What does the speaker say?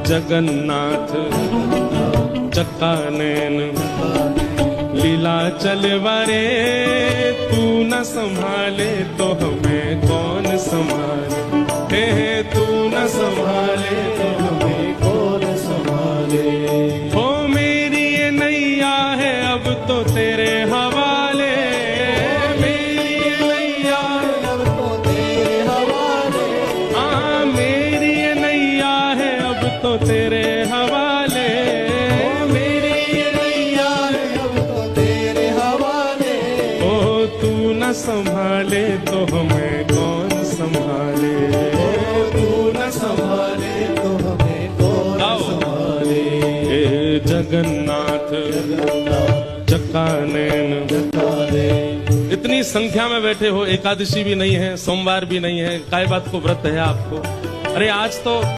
जगन्नाथ चक्कानैन लीला चलवारे, तू न संभाले तो हमें कौन संभाले, तू न संभाले तो हमें कौन संभाले। हो मेरी ये नैया है अब तो तेरे हवाले, मेरी ये नैया है अब तो तेरे हवाले, हाँ मेरी ये नैया है अब तो तेरे हवाले, मेरी ये नैया है अब तो तेरे हवाले। ओ तू न संभाले तो हमें कौन संभाले, तू न संभाले तो हमें कौन संभाले। हे जगन्नाथ चक्कानैन, इतनी संख्या में बैठे हो, एकादशी भी नहीं है, सोमवार भी नहीं है, काय बात को व्रत है आपको? अरे आज तो